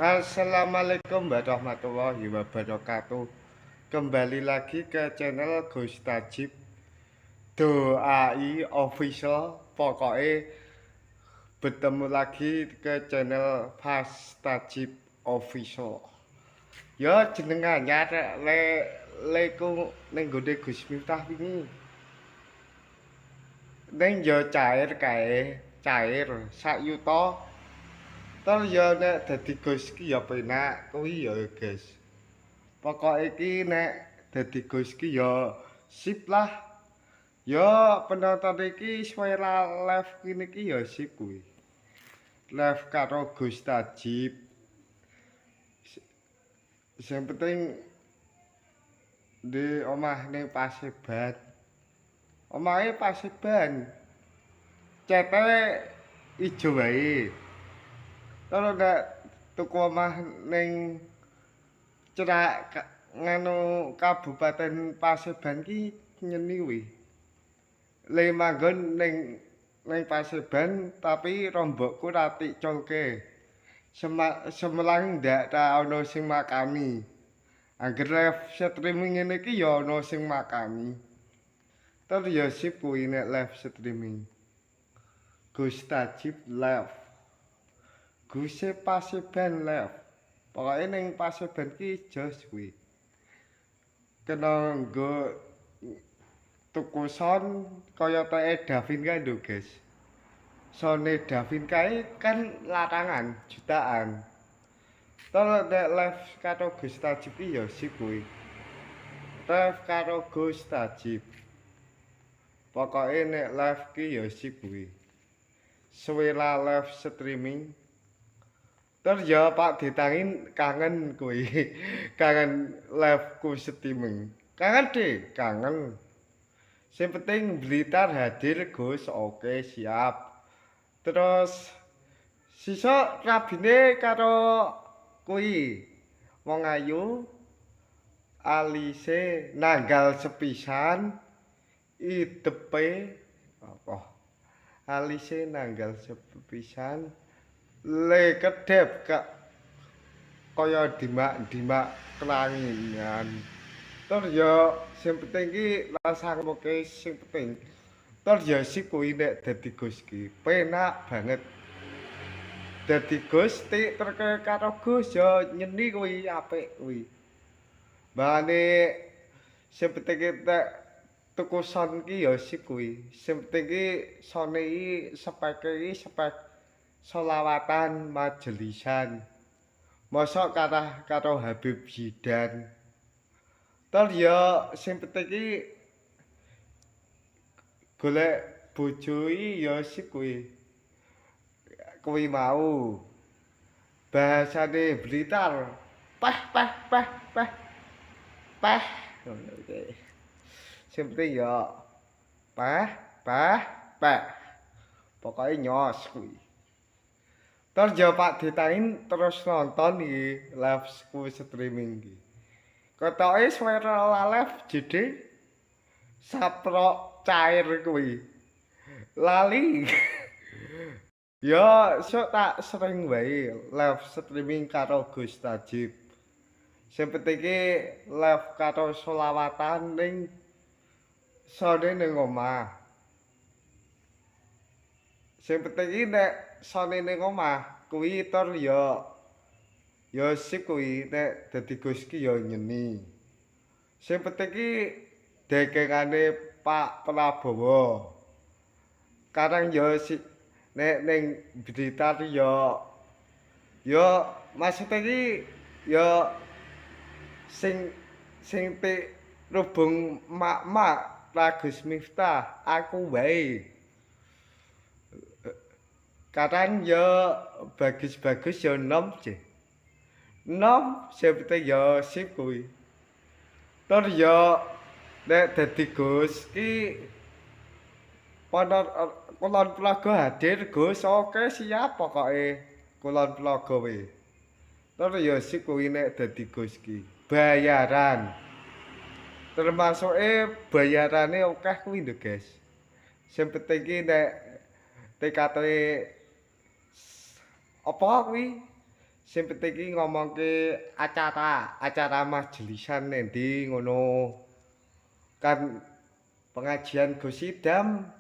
Assalamualaikum warahmatullahi wabarakatuh. Kembali lagi ke channel Gus Tajib Doai Official. Pokoknya bertemu lagi ke channel Pas Tajib Official. Ya jeneng anyar le ku ning gone Gus Miftah wingi. Ning yo cair kae, cair sak yuta. Terus ya nek dadi Gus ki ya penak kuwi ya guys. Pokok iki nek dadi Gus ki ya sip lah. Ya penonton iki suara live kene iki ya sip kuwi. Live karo Gus Tajib. Sing penting di omah ning Paseban. Omahe Paseban. Cete ijo wae. Terus nek tuku omah ning Cerak nganu Kabupaten Paseban ki nyeni kuwi. Le manggon ning Paseban tapi rombokku rati colke. Semelang ndak ta ono sing makani. Angger live streaming ngene iki ya ono sing makani. Terus ya sip kuwi nek live streaming. Gus Tajib live. Guse Paseban live. Pokoke ning Paseban ki jos kuwi. Kena nggo tuku son kaya teke Davin kae lho, guys. Sone Davin kae kan larangan jutaan. Terus nek live karo Gus Tajib ki ya sip kuwi. Live karo Gus Tajib. Pokoke nek live ki ya sip kuwi. Suwela live streaming. Terus ya Pak Ditangin kangen kuwi. Kangen live ku streaming. Kangen deh, kangen. Sing penting Blitar hadir Gus, oke siap. Terus sisa rabine karo kuwi. Wong ayu alise nanggal sepisan idepe apa? Alise nanggal sepisan le kedep kak kaya dimak-dimak kelangingan. Terus ya sing penting ki rasane sing penting. Terus ya sik kuwi nek dadi Gus ki penak banget. Dadi Gus tik terke karo Gus ya nyeni kuwi apik kuwi. Bane sing penting nek tuku son ki ya sik kuwi. Sing penting ki sone iki speke iki spek solawatan majelisan. Mosok karo Habib Zidan. Terus ya sing penting iki golek bojo iki ya sip kuwi. Kuwi mau. Bahasane Blitar. Pah pah pah pah. Pah. Ngono iki. Sing penting ya pah pah pah. Pokoke nyos kuwi. Terus ya Pak Ditangin terus nonton iki live streaming iki. Ketoke suara live jede saprok cair kuwi. Lali. Ya sok tak sering wae live streaming karo Gus Tajib. Sing penting iki live karo selawatan ning sone ning omah. Sing penting iki nek sone ning omah kuwi tur ya sip kuwi nek dadi Gus ki ya nyeni. Sing penting iki dekengane Pak Prabowo. Kadang ya nek ning Blitar ya maksud iki ya sing rubung mak-mak Gus Miftah aku wae. Kadang ya bagus-bagus ya nom je. Nom seperti ya sip kuwi. Terus ya nek dadi Gus ki kulon Plaga hadir Gus oke siap pokoke kulon Plaga we. Terus ya sip kuwi nek dadi Gus ki. Bayaran. Termasuke bayarane akeh kuwi lho guys. Sing penting ki nek TKT apa kuwi Sing penting iki ngomongke acara majelisan endi ngono. Kan pengajian Gus Idam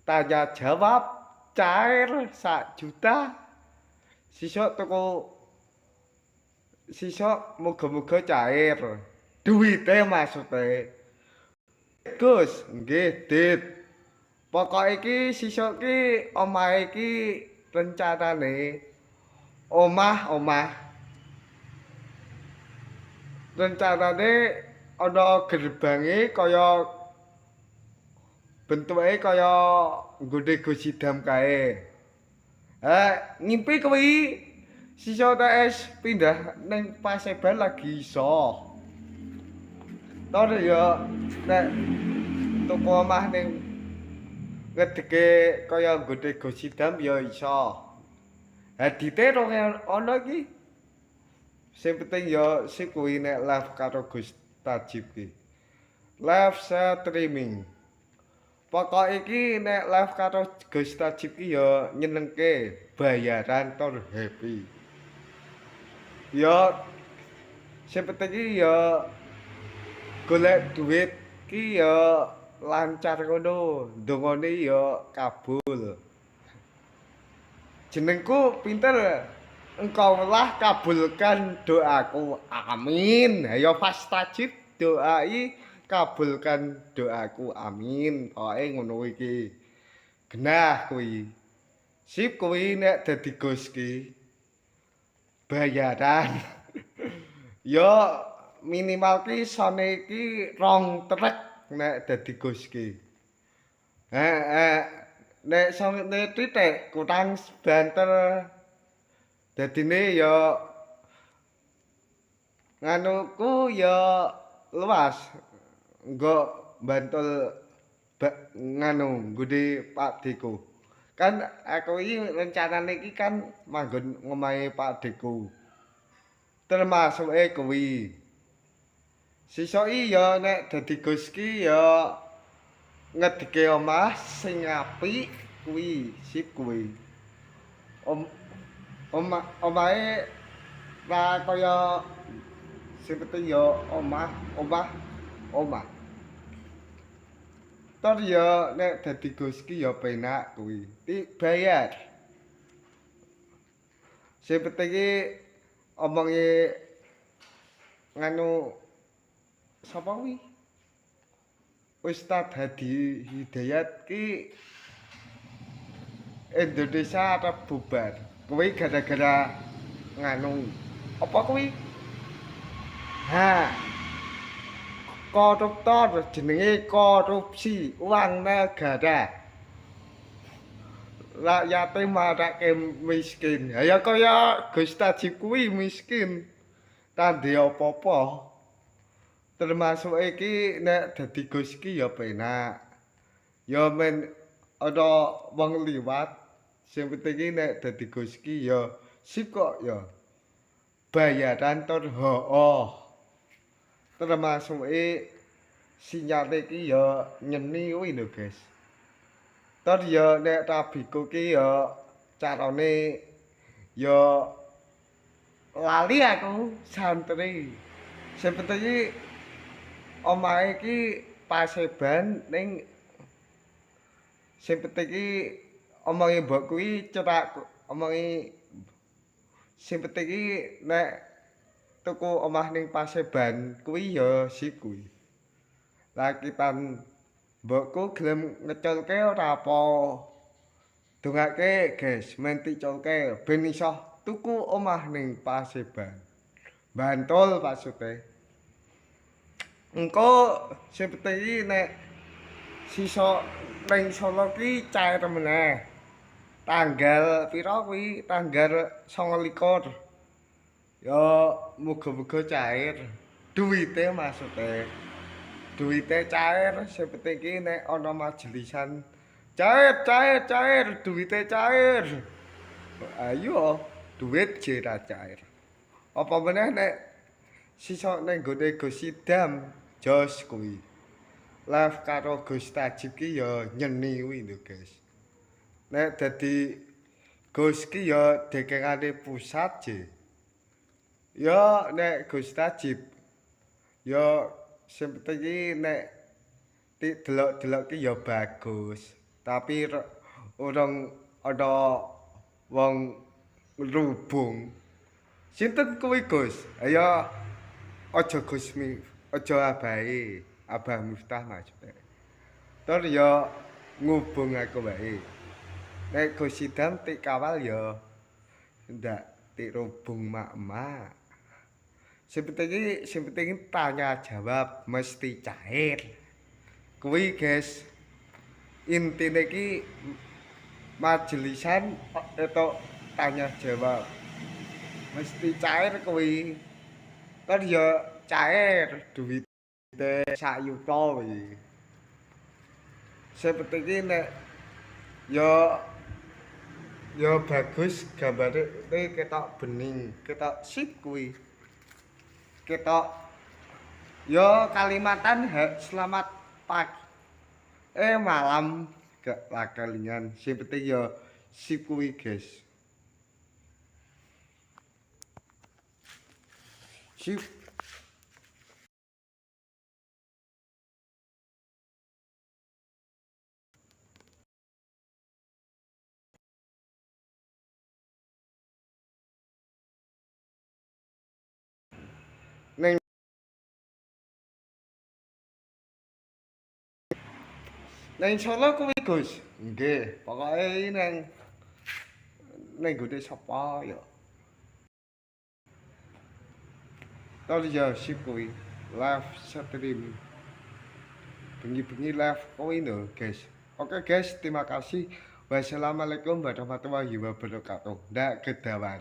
tanya jawab cair 1 juta. Sisuk muga-muga cair. Duwite maksude. Gus, nggih, Dit. Pokok iki sisuk ki omah iki rencanane omah. Rencanane ana gerbange kaya bentuke kaya nggone Gus Idam kae. Ngimpi kuwi sisuk TS pindah ning Paseban lagi iso. Tor ya nek tuku omah ning ngedeke kaya nggone Gus Idam ya iso. Hadite rong ana iki. Sing penting ya sik kuwi nek live karo Gus Tajib ki. Live streaming. Pokok iki nek live karo Gus Tajib ki ya nyenengke, bayaran tur happy. Ya sing penting iki ya golek duit ki ya lancar ngono, ndongane ya kabul. Jenengku pinter, engkaulah kabulkan doaku, amin. Ayo fastajib doai, kabulkan doaku, amin. Pokoke ngono iki. Genah kuwi. Sip kuwi nek dadi Gus ki bayaran. Yo minimal ki sone ki 2 trek nek dadi Gus ki. Nek sone titik kurang banter. Dadine ya nganuku ya luas. Nggo bantul nganu nggone Pak Deku. Kan aku iki rencanane iki kan manggon ngomahe Pak Deku. Termasuke kuwi. Sisoki ya nek dadi Gus ki ya ngedeke omah sing apik kuwi, sip kuwi. Omahe ra kaya sing penting ya omah. Tor ya nek dadi Gus ki ya penak kuwi. Bayar. Sing penting iki omonge nganu sapa kuwi? Ustadz Hadi Hidayat ki Indonesia arep bubar. Kuwi gara-gara nganu. Apa kuwi? Koruptor jenenge korupsi uang negara. Rakyate marake miskin. Ya kaya Gus Tajib kuwi miskin. Tandhe apa-apa. Termasuk iki nek dadi Gus ki ya penak. Ya men ana wong liwat, sing penting iki nek dadi Gus ki ya sip kok ya. Bayaran tur termasuk sinyale ki ya nyeni kuwi lho, guys. Tur ya nek rabiku ki ya carane ya lali aku santri. Sing penting iki omahe iki Paseban ning sing penting iki omonge mbok kuwi cerak omonge sing penting iki nek tuku omah ning Paseban kuwi ya sip kuwi. Lah kitan mbokku gelem ngeculke ora apa. Dongake guys, menti culke ben iso tuku omah ning Paseban. Bantul maksude. Engko sing penting iki nek sisa ning Solo ki cair meneh. Tanggal pira kuwi? Tanggal 29. Ya muga-muga cair. Duwite maksude. Duwite cair, sing penting iki nek ana majelisan cair, duwite cair. Ayo, duit jera cair. Apa meneh nek sisa ning gone Gus Idam jos kuwi. Live karo Gus Tajib ki ya nyeni kuwi lho, guys. Nek dadi Gus ki ya dekengane pusat je. Ya nek Gus Tajib, ya sing penting iki nek delok-delok ki ya bagus. Tapi urung ana wong rubung. Sinten kuwi Gus? Ayo aja aja abahe, Abah Miftah maksudnya. Tur ya ngubung aku wae. Nek Gus Idam tik kawal ya ndak tik rubung mak-mak. Sing penting tanya jawab mesti cair. Kuwi guys, intine ki majelisan atau tanya jawab. Mesti cair kuwi. Kan ya cair duwite sak yuta kuwi. Sing penting ki nek ya ya bagus gambare ketok bening, ketok sip kuwi. Ketok ya Kalimantan selamat pagi. Malam gak lakalingan. Sing penting ya sip kuwi, guys. Sip. Ning Solo kuwi, Gus. Nggih, pokoke ning gone sapa ya. Tol ya sip kuwi. Live stream. Bengi-bengi live kuwi lho, guys. Oke, guys, terima kasih. Wassalamualaikum warahmatullahi wabarakatuh. Ndak kedawan.